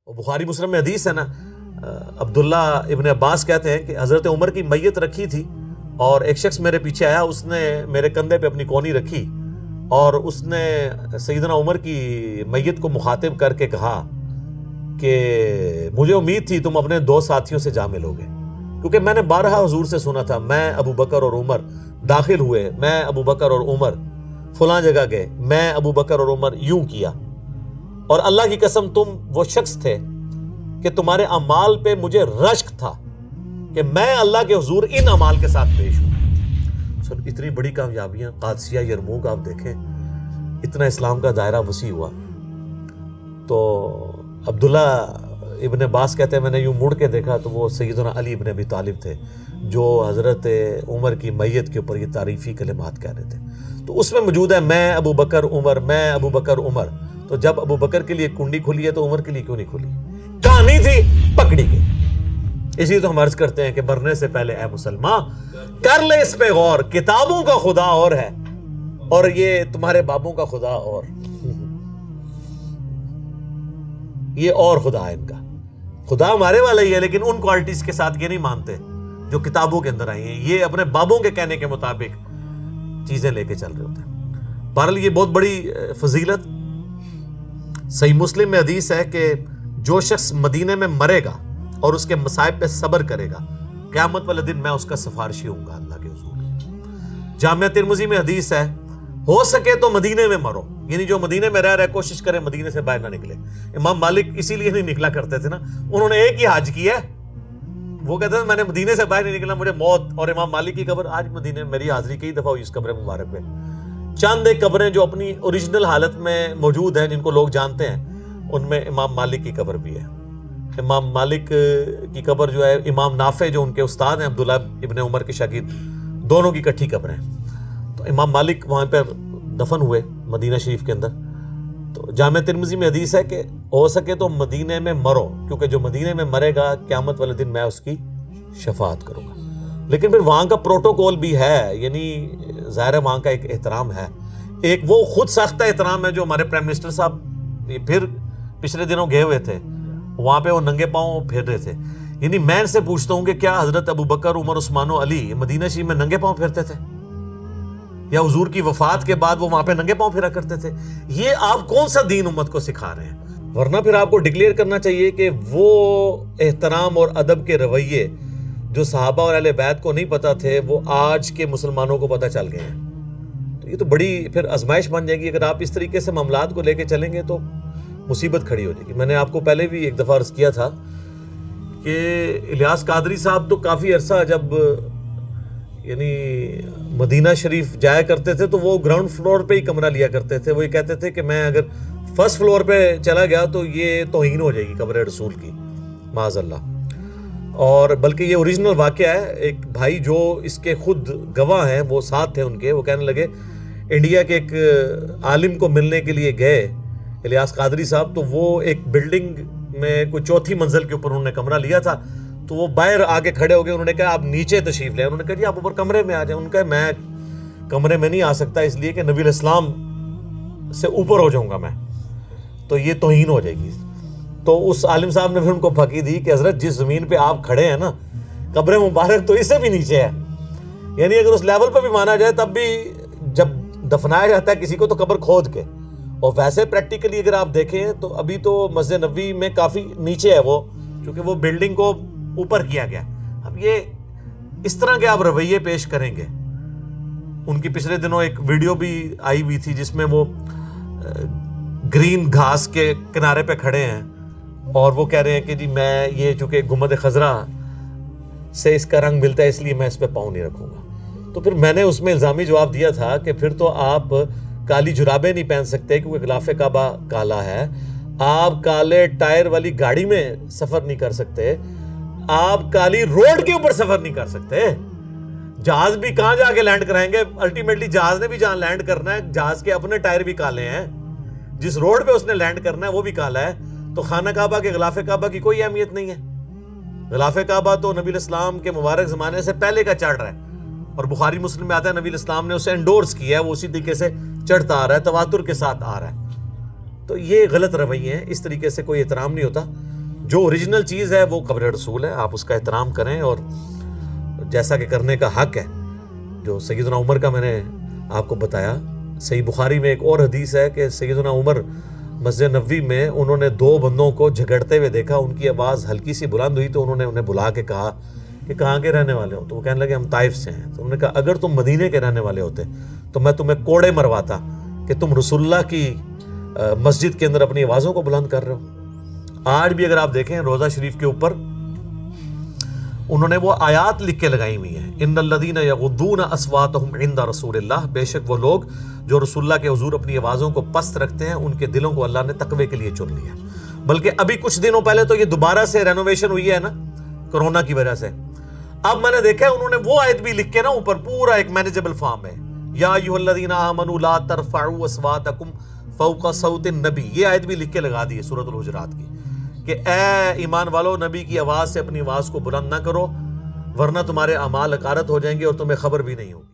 بخاری مسلم میں حدیث ہے نا، عبداللہ ابن عباس کہتے ہیں کہ حضرت عمر کی میت رکھی تھی اور ایک شخص میرے پیچھے آیا، اس نے میرے کندھے پہ اپنی کونی رکھی اور اس نے سیدنا عمر کی میت کو مخاطب کر کے کہا کہ مجھے امید تھی تم اپنے 2 ساتھیوں سے جا ملوگے، کیونکہ میں نے بارہا حضور سے سنا تھا، میں ابو بکر اور عمر داخل ہوئے، میں ابو بکر اور عمر فلاں جگہ گئے، میں ابو بکر اور عمر یوں کیا، اور اللہ کی قسم تم وہ شخص تھے کہ تمہارے اعمال پہ مجھے رشک تھا کہ میں اللہ کے حضور ان اعمال کے ساتھ پیش ہوں۔ سر اتنی بڑی کامیابیاں، قادسیہ، یرموک، آپ دیکھیں اتنا اسلام کا دائرہ وسیع ہوا۔ تو عبداللہ ابن عباس کہتے ہیں میں نے یوں مڑ کے دیکھا تو وہ سیدنا علی ابن ابی طالب تھے جو حضرت عمر کی میت کے اوپر یہ تعریفی کلمات کہہ رہے تھے۔ تو اس میں موجود ہے میں ابو بکر عمر، میں ابو بکر عمر۔ تو جب ابو بکر کے لیے کنڈی کھلی ہے تو عمر کے لیے کیوں نہیں کھلی؟ کہانی تھی، پکڑی گئی۔ اسی تو ہم عرض کرتے ہیں کہ مرنے سے پہلے اے مسلمان کر لے اس پہ غور، کتابوں کا خدا اور ہے اور یہ تمہارے بابوں کا خدا اور، یہ اور خدا ہے ان کا۔ خدا ہمارے والا ہی ہے لیکن ان کوالٹیز کے ساتھ یہ نہیں مانتے جو کتابوں کے اندر آئی ہیں، یہ اپنے بابوں کے کہنے کے مطابق چیزیں لے کے چل رہے ہوتے ہیں۔ بہرحال یہ بہت بڑی فضیلت۔ صحیح مسلم میں حدیث ہے کہ جو شخص مدینے میں مرے گا اور اس کے مصائب پہ صبر کرے گا، قیامت والے دن میں اس کا سفارشی ہوں گا اللہ کے حضور۔ جامعہ ترمذی میں حدیث ہے ہو سکے تو مدینے میں مرو، یعنی جو مدینے میں رہ رہے کوشش کرے مدینے سے باہر نہ نکلے۔ امام مالک اسی لیے نہیں نکلا کرتے تھے نا، انہوں نے ایک ہی حج کیا ہے، وہ کہتے ہیں میں نے مدینے سے باہر نہیں نکلا مجھے موت۔ اور امام مالک کی قبر آج مدینے میں میری حاضری کئی دفعہ ہوئی اس قبر مبارک پہ۔ چند ایک قبریں جو اپنی اوریجنل حالت میں موجود ہیں جن کو لوگ جانتے ہیں، ان میں امام مالک کی قبر بھی ہے۔ امام مالک کی قبر جو ہے امام نافع جو ان کے استاد ہیں عبداللہ ابن عمر کے شاگرد، دونوں کی اکٹھی قبریں۔ تو امام مالک وہاں پہ دفن ہوئے مدینہ شریف کے اندر۔ تو جامعہ ترمذی میں حدیث ہے کہ ہو سکے تو مدینے میں مرو، کیونکہ جو مدینے میں مرے گا قیامت والے دن میں اس کی شفاعت کروں گا۔ لیکن پھر وہاں کا پروٹوکول بھی ہے، یعنی ظاہر ہے وہاں کا ایک احترام ہے، ایک وہ خود ساختہ احترام ہے جو ہمارے پرائم منسٹر صاحب پھر پچھلے دنوں گئے ہوئے تھے، وہاں پہ وہ ننگے پاؤں پھیر رہے تھے۔ یعنی میں ان سے پوچھتا ہوں کہ کیا حضرت ابو بکر، عمر، عثمان و علی مدینہ شریف میں ننگے پاؤں پھیرتے تھے؟ یا حضور کی وفات کے بعد وہ وہاں پہ ننگے پاؤں پھرا کرتے تھے؟ یہ آپ کون سا دین امت کو سکھا رہے ہیں؟ ورنہ پھر آپ کو ڈکلیئر کرنا چاہیے کہ وہ احترام اور ادب کے رویے جو صحابہ اور اہل بیت کو نہیں پتہ تھے وہ آج کے مسلمانوں کو پتہ چل گئے ہیں۔ تو یہ تو بڑی پھر آزمائش بن جائے گی اگر آپ اس طریقے سے معاملات کو لے کے چلیں گے تو مصیبت کھڑی ہو جائے گی۔ میں نے آپ کو پہلے بھی ایک دفعہ عرض کیا تھا کہ الیاس قادری صاحب تو کافی عرصہ جب یعنی مدینہ شریف جایا کرتے تھے تو وہ گراؤنڈ فلور پہ ہی کمرہ لیا کرتے تھے۔ وہ یہ کہتے تھے کہ میں اگر فرسٹ فلور پہ چلا گیا تو یہ توہین ہو جائے گی قبر رسول کی، معاذ اللہ۔ اور بلکہ یہ اوریجنل واقعہ ہے، ایک بھائی جو اس کے خود گواہ ہیں، وہ ساتھ تھے ان کے، وہ کہنے لگے انڈیا کے ایک عالم کو ملنے کے لیے گئے الیاس قادری صاحب، تو وہ ایک بلڈنگ میں کوئی 4تھی منزل کے اوپر انہوں نے کمرہ لیا تھا، تو وہ باہر آگے کھڑے ہو گئے، انہوں نے کہا آپ نیچے تشریف لیں۔ انہوں نے کہا جی آپ اوپر کمرے میں آ جائیں۔ انہوں نے کہا میں کمرے میں نہیں آ سکتا اس لیے کہ نبی الاسلام سے اوپر ہو جاؤں گا میں، تو یہ توہین ہو جائے گی۔ تو اس عالم صاحب نے پھر ان کو پھکی دی کہ حضرت جس زمین پہ آپ کھڑے ہیں نا، قبر مبارک تو اس سے بھی نیچے ہے، یعنی اگر اس لیول پہ بھی مانا جائے تب بھی جب دفنایا جاتا ہے کسی کو تو قبر کھود کے، اور ویسے پریکٹیکلی اگر آپ دیکھیں تو ابھی تو مسجد نبوی میں کافی نیچے ہے وہ، چونکہ وہ بلڈنگ کو اوپر کیا گیا۔ اب یہ اس طرح کے آپ رویے پیش کریں گے۔ ان کی پچھلے دنوں ایک ویڈیو بھی آئی ہوئی تھی جس میں وہ گرین گھاس کے کنارے پہ کھڑے ہیں اور وہ کہہ رہے ہیں کہ جی میں یہ چونکہ گنبد خضرا سے اس کا رنگ ملتا ہے اس لیے میں اس پہ پاؤں نہیں رکھوں گا۔ تو پھر میں نے اس میں الزامی جواب دیا تھا کہ پھر تو آپ کالی جرابیں نہیں پہن سکتے کیونکہ غلاف کعبہ کالا ہے، آپ کالے ٹائر والی گاڑی میں سفر نہیں کر سکتے، آپ کالی روڈ کے اوپر سفر نہیں کر سکتے، جہاز بھی کہاں جا کے لینڈ کرائیں گے؟ الٹیمیٹلی جہاز نے بھی جہاں لینڈ کرنا ہے، جہاز کے اپنے ٹائر بھی کالے ہیں، جس روڈ پہ اس نے لینڈ کرنا ہے وہ بھی کالا ہے۔ تو خانہ کعبہ کے غلاف کعبہ کی کوئی اہمیت نہیں ہے۔ غلاف کعبہ تو نبی الاسلام کے مبارک زمانے سے پہلے کا چڑھ رہا ہے، اور بخاری مسلم میں آتا ہے نبی الاسلام نے اسے انڈورس کیا ہے، وہ اسی طریقے سے چڑھتا آ رہا ہے، تواتر کے ساتھ آ رہا ہے۔ تو یہ غلط رویے ہیں، اس طریقے سے کوئی احترام نہیں ہوتا۔ جو اوریجنل چیز ہے وہ قبر رسول ہے، آپ اس کا احترام کریں، اور جیسا کہ کرنے کا حق ہے. جو سیدنا عمر کا میں نے آپ کو بتایا، صحیح بخاری میں ایک اور حدیث ہے کہ سیدنا عمر مسجد نبوی میں انہوں نے 2 بندوں کو جھگڑتے ہوئے دیکھا، ان کی آواز ہلکی سی بلند ہوئی تو انہوں نے انہیں بلا کے کہا کہ کہاں کے رہنے والے ہو؟ تو وہ کہنے لگے ہم طائف سے ہیں. تو انہوں نے کہا اگر تم مدینے کے رہنے والے ہوتے تو میں تمہیں کوڑے مرواتا کہ تم رسول اللہ کی مسجد کے اندر اپنی آوازوں کو بلند کر رہے ہو. آج بھی اگر آپ دیکھیں روضہ شریف کے اوپر انہوں نے وہ آیات لکھ کے لگائی ہوئی ہیں، ان الذین یغضون اصواتهم عند رسول اللہ، بے شک وہ لوگ جو رسول اللہ کے حضور اپنی آوازوں کو پست رکھتے ہیں ان کے دلوں کو اللہ نے تقوی کے لیے چن لیا. بلکہ ابھی کچھ دنوں پہلے تو یہ دوبارہ سے رینوویشن ہوئی ہے نا کرونا کی وجہ سے. اب میں نے دیکھا ہے انہوں نے وہ آیت بھی لکھ کے نا اوپر پورا ایک مینیجبل فارم ہے، یا ایھا الذین آمنوا لا ترفعوا اصواتکم فوق صوت النبی، یہ آیت بھی لکھ کے لگا دی ہے سورۃ الحجرات کی کہ اے ایمان والو نبی کی آواز سے اپنی آواز کو بلند نہ کرو ورنہ تمہارے اعمال حقارت ہو جائیں گے اور تمہیں خبر بھی نہیں ہوگی.